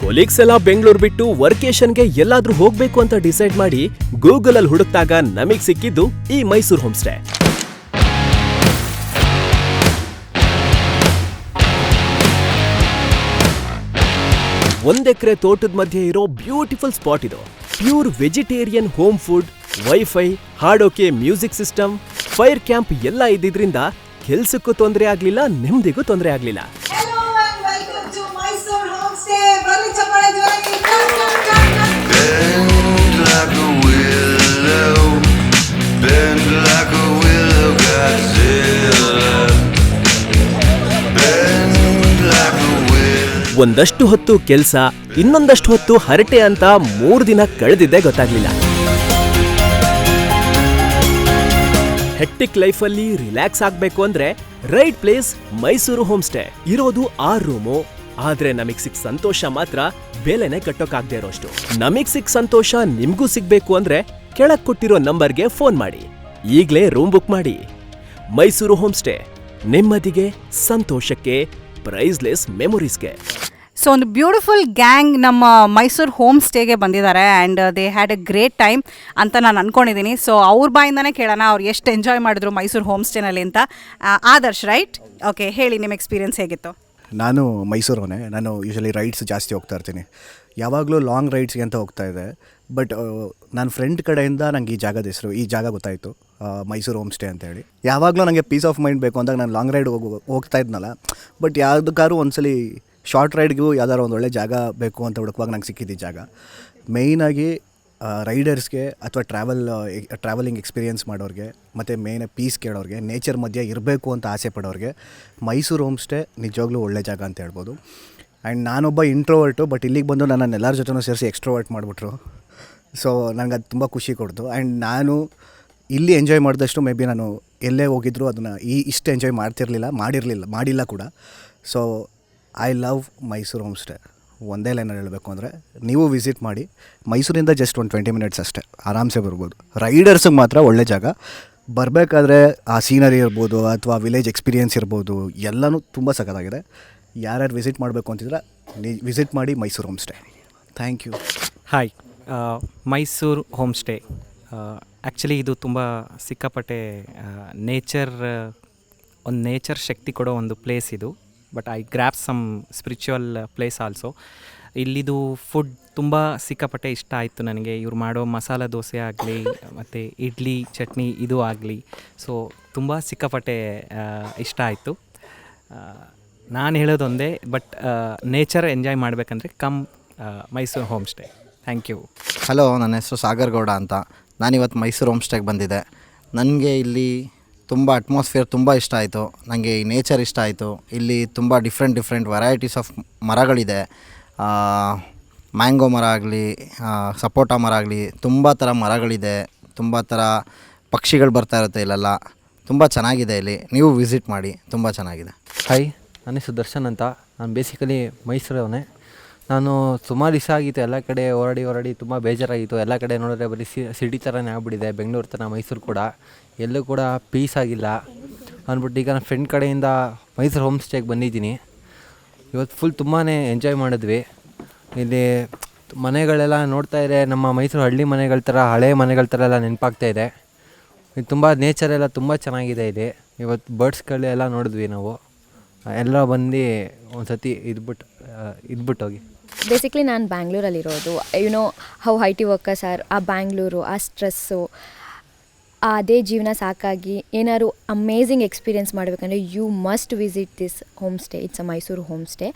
Colleagues ಎಲ್ಲ ಬೆಂಗಳೂರು ಬಿಟ್ಟು ವರ್ಕೇಶನ್ಗೆ ಎಲ್ಲಾದ್ರೂ ಹೋಗ್ಬೇಕು ಅಂತ ಡಿಸೈಡ್ ಮಾಡಿ ಗೂಗಲ್ ಅಲ್ಲಿ ಹುಡುಕ್ತಾಗ ನಮಗ್ ಸಿಕ್ಕಿದ್ದು ಈ ಮೈಸೂರು ಹೋಮ್ ಸ್ಟೇ. 1 ಎಕರೆ ತೋಟದ ಮಧ್ಯೆ ಇರೋ ಬ್ಯೂಟಿಫುಲ್ ಸ್ಪಾಟ್ ಇದು. Pure vegetarian home food, WiFi, ಹಾಡೋಕೆ ಮ್ಯೂಸಿಕ್ ಸಿಸ್ಟಮ್, ಫೈರ್ ಕ್ಯಾಂಪ್ ಎಲ್ಲ ಇದ್ದಿದ್ರಿಂದ ಕೆಲ್ಸಕ್ಕೂ ತೊಂದರೆ ಆಗ್ಲಿಲ್ಲ, ನೆಮ್ಮದಿಗೂ ತೊಂದರೆ ಆಗ್ಲಿಲ್ಲ. ಒಂದಷ್ಟು ಹೊತ್ತು ಕೆಲ್ಸ, ಇನ್ನೊಂದಷ್ಟು ಹೊತ್ತು ಹರಟೆ ಅಂತ 3 ದಿನ ಕಳೆದಿದ್ದೇ ಗೊತ್ತಾಗ್ಲಿಲ್ಲ. ಹೆಕ್ಟಿಕ್ ಲೈಫಲ್ಲಿ ರಿಲ್ಯಾಕ್ಸ್ ಆಗ್ಬೇಕು ಅಂದ್ರೆ right place Mysuru home stay. ಇರೋದು 6 ರೂಮು, ಆದ್ರೆ ನಮಗ್ ಸಿಕ್ ಸಂತೋಷ ಮಾತ್ರ ಬೆಲೆನೆ ಕಟ್ಟೋಕಾಗ್ದೇ ಇರೋಷ್ಟು. ನಮಗ್ ಸಿಕ್ ಸಂತೋಷ ನಿಮ್ಗೂ ಸಿಗ್ಬೇಕು ಅಂದ್ರೆ ಕೆಳಗ್ ಕೊಟ್ಟಿರೋ ನಂಬರ್ಗೆ ಫೋನ್ ಮಾಡಿ, ಈಗ್ಲೇ ರೂಮ್ ಬುಕ್ ಮಾಡಿ. ಮೈಸೂರು ಹೋಮ್ ಸ್ಟೇ, ನೆಮ್ಮದಿಗೆ, ಸಂತೋಷಕ್ಕೆ, ಪ್ರೈಸ್ಲೆಸ್ ಮೆಮೊರೀಸ್ಗೆ. ಸೊ ಒಂದು ಬ್ಯೂಟಿಫುಲ್ ಗ್ಯಾಂಗ್ ನಮ್ಮ ಮೈಸೂರು ಹೋಮ್ ಸ್ಟೇಗೆ ಬಂದಿದ್ದಾರೆ and they had A great time ಅಂತ ನಾನು ಅಂದ್ಕೊಂಡಿದ್ದೀನಿ. ಸೊ ಅವ್ರ ಬಾಯಿಂದನೇ ಕೇಳೋಣ ಅವ್ರು ಎಷ್ಟು ಎಂಜಾಯ್ ಮಾಡಿದ್ರು ಮೈಸೂರು ಹೋಮ್ ಸ್ಟೇನಲ್ಲಿ ಅಂತ. ಆದರ್ಶ್, ರೈಟ್? ಓಕೆ, ಹೇಳಿ ನಿಮ್ಮ ಎಕ್ಸ್ಪೀರಿಯನ್ಸ್ ಹೇಗಿತ್ತು? ನಾನು ಮೈಸೂರವನೇ. ನಾನು ಯೂಶಲಿ ರೈಡ್ಸ್ ಜಾಸ್ತಿ ಹೋಗ್ತಾ ಇರ್ತೀನಿ, ಯಾವಾಗಲೂ ಲಾಂಗ್ ರೈಡ್ಸ್ಗೆ ಅಂತ ಹೋಗ್ತಾ ಇದ್ದೆ. ಬಟ್ ನನ್ನ ಫ್ರೆಂಡ್ ಕಡೆಯಿಂದ ನನಗೆ ಈ ಜಾಗ ಗೊತ್ತಾಯಿತು, ಮೈಸೂರು ಹೋಮ್ ಸ್ಟೇ ಅಂತೇಳಿ. ಯಾವಾಗಲೂ ನನಗೆ ಪೀಸ್ ಆಫ್ ಮೈಂಡ್ ಬೇಕು ಅಂದಾಗ ನಾನು ಲಾಂಗ್ ರೈಡ್ ಹೋಗ್ತಾ ಇದ್ನಲ್ಲ, ಬಟ್ ಯಾವುದಕ್ಕಾದ್ರೂ ಒಂದ್ಸಲಿ ಶಾರ್ಟ್ ರೈಡ್ಗೂ ಯಾವ್ದಾದ್ರು ಒಂದು ಒಳ್ಳೆ ಜಾಗ ಬೇಕು ಅಂತ ಹುಡುಕುವಾಗ ನಂಗೆ ಸಿಕ್ಕಿದ್ದು ಜಾಗ. ಮೇಯ್ನಾಗಿ ರೈಡರ್ಸ್ಗೆ ಅಥವಾ ಟ್ರಾವೆಲಿಂಗ್ ಎಕ್ಸ್ಪೀರಿಯೆನ್ಸ್ ಮಾಡೋರಿಗೆ ಮತ್ತು ಪೀಸ್ ಕೇಳೋರಿಗೆ, ನೇಚರ್ ಮಧ್ಯೆ ಇರಬೇಕು ಅಂತ ಆಸೆ ಪಡೋರಿಗೆ ಮೈಸೂರು ಹೋಮ್ ಸ್ಟೇ ನಿಜವಾಗ್ಲೂ ಒಳ್ಳೆ ಜಾಗ ಅಂತ ಹೇಳ್ಬೋದು. ಆ್ಯಂಡ್ ನಾನೊಬ್ಬ ಇಂಟ್ರೋವರ್ಟು, ಬಟ್ ಇಲ್ಲಿಗೆ ಬಂದು ನನ್ನ ಎಲ್ಲರ ಜೊತೆನೂ ಸೇರಿಸಿ ಎಕ್ಸ್ಟ್ರೋವರ್ಟ್ ಮಾಡಿಬಿಟ್ರು. ಸೊ ನನಗೆ ಅದು ತುಂಬ ಖುಷಿ ಕೊಡ್ತು. ಆ್ಯಂಡ್ ನಾನು ಇಲ್ಲಿ ಎಂಜಾಯ್ ಮಾಡಿದಷ್ಟು ಮೇ ಬಿ ನಾನು ಎಲ್ಲೇ ಹೋಗಿದ್ರು ಅದನ್ನು ಇಷ್ಟು ಎಂಜಾಯ್ ಮಾಡಿಲ್ಲ ಕೂಡ. So I love Mysuru home stay. ಒಂದೇ ಲೈನಲ್ಲಿ ಹೇಳಬೇಕು ಅಂದರೆ ನೀವು ವಿಸಿಟ್ ಮಾಡಿ. ಮೈಸೂರಿಂದ ಜಸ್ಟ್ ಒಂದು 20 ಮಿನಿಟ್ಸ್ ಅಷ್ಟೇ, ಆರಾಮ್ಸೆ ಬರ್ಬೋದು. ರೈಡರ್ಸಿಗೆ ಮಾತ್ರ ಒಳ್ಳೆ ಜಾಗ. ಬರಬೇಕಾದ್ರೆ ಆ ಸೀನರಿ ಇರ್ಬೋದು ಅಥವಾ ವಿಲೇಜ್ ಎಕ್ಸ್ಪೀರಿಯೆನ್ಸ್ ಇರ್ಬೋದು, ಎಲ್ಲನೂ ತುಂಬ ಸಖತ್ತಾಗಿದೆ. ಯಾರ್ಯಾರು ವಿಸಿಟ್ ಮಾಡಬೇಕು ಅಂತಿದ್ರೆ ವಿಸಿಟ್ ಮಾಡಿ Mysuru home stay. Thank you. Hi, Mysuru home stay actually ಇದು ತುಂಬ ಸಿಕ್ಕಾಪಟ್ಟೆ ನೇಚರ್ ಶಕ್ತಿ ಕೊಡೋ ಒಂದು ಪ್ಲೇಸ್ ಇದು. But I grab some spiritual place also. ಇಲ್ಲಿದು ಫುಡ್ ತುಂಬ ಸಿಕ್ಕಾಪಟ್ಟೆ ಇಷ್ಟ ಆಯಿತು ನನಗೆ. ಇವ್ರು ಮಾಡೋ ಮಸಾಲ ದೋಸೆ ಆಗಲಿ ಮತ್ತು ಇಡ್ಲಿ ಚಟ್ನಿ ಇದು ಆಗಲಿ, ಸೊ ತುಂಬ ಸಿಕ್ಕಾಪಟ್ಟೆ ಇಷ್ಟ ಆಯಿತು. ನಾನು ಹೇಳೋದೊಂದೇ, ಬಟ್ ನೇಚರ್ ಎಂಜಾಯ್ ಮಾಡಬೇಕಂದ್ರೆ Mysuru home stay. Thank you. Hello, ನನ್ನ ಹೆಸರು ಸಾಗರ್ ಗೌಡ ಅಂತ. ನಾನಿವತ್ತು ಮೈಸೂರು ಹೋಮ್ ಸ್ಟೇಗೆ ಬಂದಿದ್ದೆ. ನನಗೆ ಇಲ್ಲಿ ತುಂಬ ಅಟ್ಮಾಸ್ಫಿಯರ್ ತುಂಬ ಇಷ್ಟ ಆಯಿತು. ನನಗೆ ಈ ನೇಚರ್ ಇಷ್ಟ ಆಯಿತು. ಇಲ್ಲಿ ತುಂಬ ಡಿಫ್ರೆಂಟ್ ವೆರೈಟೀಸ್ ಆಫ್ ಮರಗಳಿದೆ. ಮ್ಯಾಂಗೋ ಮರ ಆಗಲಿ, ಸಪೋಟ ಮರ ಆಗಲಿ, ತುಂಬ ಥರ ಮರಗಳಿದೆ. ತುಂಬ ಥರ ಪಕ್ಷಿಗಳು ಬರ್ತಾ ಇರುತ್ತೆ ಇಲ್ಲೆಲ್ಲ. ತುಂಬ ಚೆನ್ನಾಗಿದೆ ಇಲ್ಲಿ, ನೀವು ವಿಸಿಟ್ ಮಾಡಿ, ತುಂಬ ಚೆನ್ನಾಗಿದೆ. ಹಾಯ್, ನನ್ನ ಹೆಸರು ದರ್ಶನ್ ಅಂತ. ನಾನು ಬೇಸಿಕಲಿ ಮೈಸೂರವನೇ. ನಾನು ಸುಮಾರು ದಿವಸ ಆಗಿತ್ತು ಎಲ್ಲ ಕಡೆ ಹೊರಡಿ ತುಂಬ ಬೇಜಾರಾಗಿತ್ತು. ಎಲ್ಲ ಕಡೆ ನೋಡಿದ್ರೆ ಬರೀ ಸಿಟಿ ಥರನೇ ಆಗ್ಬಿಟ್ಟಿದೆ, ಬೆಂಗಳೂರು ಥರ ಮೈಸೂರು ಕೂಡ. ಎಲ್ಲೂ ಕೂಡ ಪೀಸ್ ಆಗಿಲ್ಲ ಅಂದ್ಬಿಟ್ಟು ಈಗ ನನ್ನ ಫ್ರೆಂಡ್ ಕಡೆಯಿಂದ ಮೈಸೂರು ಹೋಮ್ ಸ್ಟೇಗೆ ಬಂದಿದ್ದೀನಿ. ಇವತ್ತು ಫುಲ್ ತುಂಬಾ ಎಂಜಾಯ್ ಮಾಡಿದ್ವಿ. ಇಲ್ಲಿ ಮನೆಗಳೆಲ್ಲ ನೋಡ್ತಾ ಇದೆ, ನಮ್ಮ ಮೈಸೂರು ಹಳ್ಳಿ ಮನೆಗಳ ಥರ, ಹಳೆ ಮನೆಗಳ ಥರ ಎಲ್ಲ ನೆನಪಾಗ್ತಾಯಿದೆ. ಇದು ತುಂಬ ನೇಚರೆಲ್ಲ ತುಂಬ ಚೆನ್ನಾಗಿದೆ ಇಲ್ಲಿ. ಇವತ್ತು ಬರ್ಡ್ಸ್ಗಳೆಲ್ಲ ನೋಡಿದ್ವಿ ನಾವು. ಎಲ್ಲ ಬಂದು ಒಂದು ಸತಿ ಇದ್ಬಿಟ್ಟು ಹೋಗಿ. ಬೇಸಿಕ್ಲಿ ನಾನು ಬ್ಯಾಂಗ್ಳೂರಲ್ಲಿರೋದು. How I T workers are, ಆ ಬ್ಯಾಂಗ್ಳೂರು, ಆ ಸ್ಟ್ರೆಸ್ಸು, ಅದೇ ಜೀವನ ಸಾಕಾಗಿ ಏನಾದ್ರು ಅಮೇಝಿಂಗ್ ಎಕ್ಸ್ಪೀರಿಯೆನ್ಸ್ ಮಾಡಬೇಕಂದ್ರೆ you must visit this home stay. It's a Mysore home stay.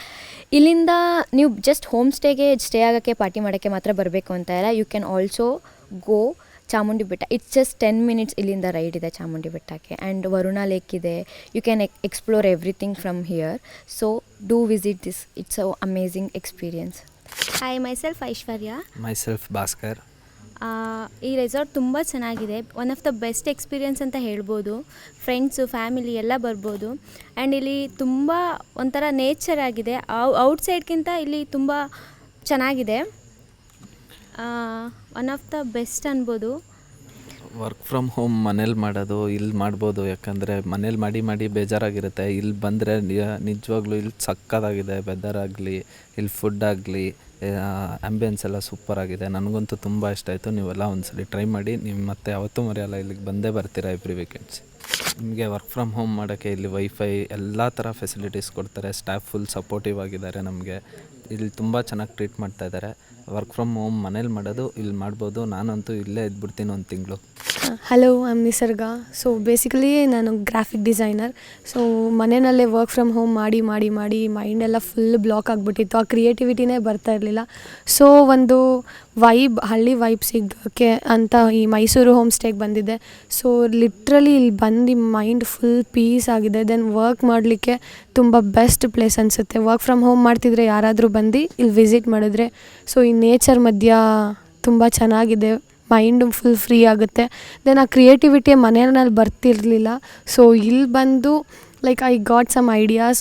ಇಲ್ಲಿಂದ ನೀವು ಜಸ್ಟ್ ಹೋಮ್ ಸ್ಟೇಗೆ ಸ್ಟೇ ಆಗೋಕ್ಕೆ, ಪಾರ್ಟಿ ಮಾಡೋಕ್ಕೆ ಮಾತ್ರ ಬರಬೇಕು ಅಂತ ಇಲ್ಲ. You can also go Chamundi Betta. It's just 10 minutes ಇಲ್ಲಿಂದ ರೈಡ್ ಇದೆ ಚಾಮುಂಡಿ ಬೆಟ್ಟಕ್ಕೆ. ಆ್ಯಂಡ್ ವರುಣ ಲೇಕ್ ಇದೆ. You can explore everything from here. So do visit this. It's a amazing experience. Hi, myself Aishwarya. Myself Bhaskar. ಈ ರೆಸಾರ್ಟ್ ತುಂಬ ಚೆನ್ನಾಗಿದೆ. One of the best experience ಅಂತ ಹೇಳ್ಬೋದು. Friends, family ಎಲ್ಲ ಬರ್ಬೋದು. ಆ್ಯಂಡ್ ಇಲ್ಲಿ ತುಂಬ ಒಂಥರ ನೇಚರ್ ಆಗಿದೆ. ಔಟ್ಸೈಡ್ಗಿಂತ ಇಲ್ಲಿ ತುಂಬ ಚೆನ್ನಾಗಿದೆ. ಒನ್ ಆಫ್ ದ ಬೆಸ್ಟ್ ಅನ್ಬೋದು. ವರ್ಕ್ ಫ್ರಮ್ ಹೋಮ್ ಮನೇಲಿ ಮಾಡೋದು ಇಲ್ಲಿ ಮಾಡ್ಬೋದು. ಯಾಕಂದರೆ ಮನೇಲಿ ಮಾಡಿ ಬೇಜಾರಾಗಿರುತ್ತೆ. ಇಲ್ಲಿ ಬಂದರೆ ನಿಜವಾಗ್ಲೂ ಇಲ್ಲಿ ಸಕ್ಕತ್ತಾಗಿದೆ. ವೆದರ್ ಆಗಲಿ, ಇಲ್ಲಿ ಫುಡ್ ಆಗಲಿ ಆ್ಯಂಬಿಯನ್ಸ್ ಎಲ್ಲ ಸೂಪರಾಗಿದೆ. ನನಗಂತೂ ತುಂಬ ಇಷ್ಟ ಆಯಿತು. ನೀವೆಲ್ಲ ಒಂದ್ಸಲಿ ಟ್ರೈ ಮಾಡಿ. ನೀವು ಮತ್ತೆ ಯಾವತ್ತೂ ಮರೆಯಲ್ಲ, ಇಲ್ಲಿಗೆ ಬಂದೇ ಬರ್ತೀರಾ ಎವ್ರಿ ವೀಕೆಂಡ್ಸ್. ನಿಮಗೆ ವರ್ಕ್ ಫ್ರಮ್ ಹೋಮ್ ಮಾಡೋಕ್ಕೆ ಇಲ್ಲಿ ವೈಫೈ ಎಲ್ಲ ಥರ ಫೆಸಿಲಿಟೀಸ್ ಕೊಡ್ತಾರೆ. ಸ್ಟಾಫ್ ಫುಲ್ ಸಪೋರ್ಟಿವ್ ಆಗಿದ್ದಾರೆ. ನಮಗೆ ಇಲ್ಲಿ ತುಂಬ ಚೆನ್ನಾಗಿ ಟ್ರೀಟ್ ಮಾಡ್ತಾಯಿದ್ದಾರೆ. ವರ್ಕ್ ಫ್ರಮ್ ಹೋಮ್ ಮನೇಲಿ ಮಾಡೋದು ಇಲ್ಲಿ ಮಾಡ್ಬೋದು. ನಾನಂತೂ ಇಲ್ಲೇ ಇದ್ಬಿಡ್ತೀನಿ ಒಂದು ತಿಂಗಳು. ಹಲೋ, ಐ ಆಮ್ ನಿಸರ್ಗ. ಸೊ ಬೇಸಿಕಲಿ ನಾನು ಗ್ರಾಫಿಕ್ ಡಿಸೈನರ್. ಸೊ ಮನೆಯಲ್ಲೇ ವರ್ಕ್ ಫ್ರಮ್ ಹೋಮ್ ಮಾಡಿ ಮಾಡಿ ಮಾಡಿ ಮೈಂಡೆಲ್ಲ ಫುಲ್ ಬ್ಲಾಕ್ ಆಗಿಬಿಟ್ಟಿತ್ತು. ಆ ಕ್ರಿಯೇಟಿವಿಟಿನೇ ಬರ್ತಾ ಇರಲಿಲ್ಲ. ಸೊ ಒಂದು ಹಳ್ಳಿ ವೈಬ್ ಸಿಗೋಕ್ಕೆ ಅಂತ ಈ ಮೈಸೂರು ಹೋಮ್ ಸ್ಟೇಗೆ ಬಂದಿದ್ದೆ. ಸೊ ಲಿಟ್ರಲಿ ಇಲ್ಲಿ ಬಂದು ಮೈಂಡ್ ಫುಲ್ ಪೀಸ್ ಆಗಿದೆ. ದೆನ್ ವರ್ಕ್ ಮಾಡಲಿಕ್ಕೆ ತುಂಬ ಬೆಸ್ಟ್ ಪ್ಲೇಸ್ ಅನಿಸುತ್ತೆ. ವರ್ಕ್ ಫ್ರಮ್ ಹೋಮ್ ಮಾಡ್ತಿದ್ರೆ ಯಾರಾದರೂ ಬಂದು ಇಲ್ಲಿ ವಿಸಿಟ್ ಮಾಡಿದ್ರೆ ಸೊ ಈ ನೇಚರ್ ಮಧ್ಯ ತುಂಬ ಚೆನ್ನಾಗಿದೆ. ಮೈಂಡು ಫುಲ್ ಫ್ರೀ ಆಗುತ್ತೆ. ದೆನ್ ಆ ಕ್ರಿಯೇಟಿವಿಟಿ ಮನೆಯಲ್ಲಿ ಬರ್ತಿರಲಿಲ್ಲ. ಸೊ ಇಲ್ಲಿ ಬಂದು like I got some ideas.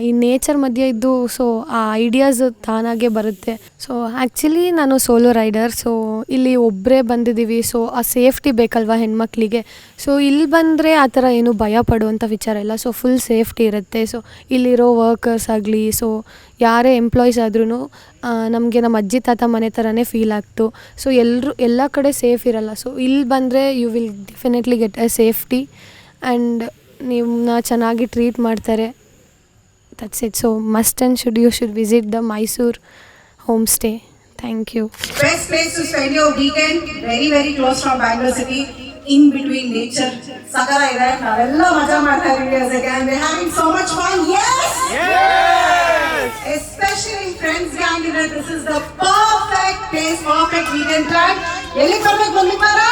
ಈ ನೇಚರ್ ಮಧ್ಯೆ ಇದ್ದು ಸೊ ಆ ಐಡಿಯಾಸ್ ತಾನಾಗೆ ಬರುತ್ತೆ. ಸೊ ಆ್ಯಕ್ಚುಲಿ ನಾನು ಸೋಲೋ ರೈಡರ್. ಸೊ ಇಲ್ಲಿ ಒಬ್ಬರೇ ಬಂದಿದ್ದೀವಿ. ಸೊ ಆ ಸೇಫ್ಟಿ ಬೇಕಲ್ವ ಹೆಣ್ಮಕ್ಳಿಗೆ. ಸೊ ಇಲ್ಲಿ ಬಂದರೆ ಆ ಥರ ಏನು ಭಯ ಪಡುವಂಥ ವಿಚಾರ ಇಲ್ಲ. ಸೊ ಫುಲ್ ಸೇಫ್ಟಿ ಇರುತ್ತೆ. ಸೊ ಇಲ್ಲಿರೋ ವರ್ಕರ್ಸ್ ಆಗಲಿ, ಸೊ ಯಾರೇ ಎಂಪ್ಲಾಯೀಸ್ ಆದ್ರೂ ನಮಗೆ ನಮ್ಮ ಅಜ್ಜಿ ತಾತ ಮನೆ ಥರನೇ ಫೀಲ್ ಆಗ್ತು. ಸೊ ಎಲ್ಲ ಕಡೆ ಸೇಫ್ ಇರಲ್ಲ. ಸೊ ಇಲ್ಲಿ ಬಂದರೆ you will definitely get a safety and ನಿಮ್ಮನ್ನ ಚೆನ್ನಾಗಿ ಟ್ರೀಟ್ ಮಾಡ್ತಾರೆ. That's it. So must and you should visit the Mysuru home stay. Thank you. Best place to spend your weekend, very very close from Bangalore city, in between nature. Sakara ide, naವೆಲ್ಲ ಮಜಾ ಮಾಡ್ತಾ ಇದೀವಿ as a gang. We're having so much fun. Yes! Yes! Especially friends gang ide, this is the perfect place, perfect weekend plan. ಎಲ್ಲಿ ಬರ್ಬೇಕು ಬಂದಿದ್ದಾರಾ?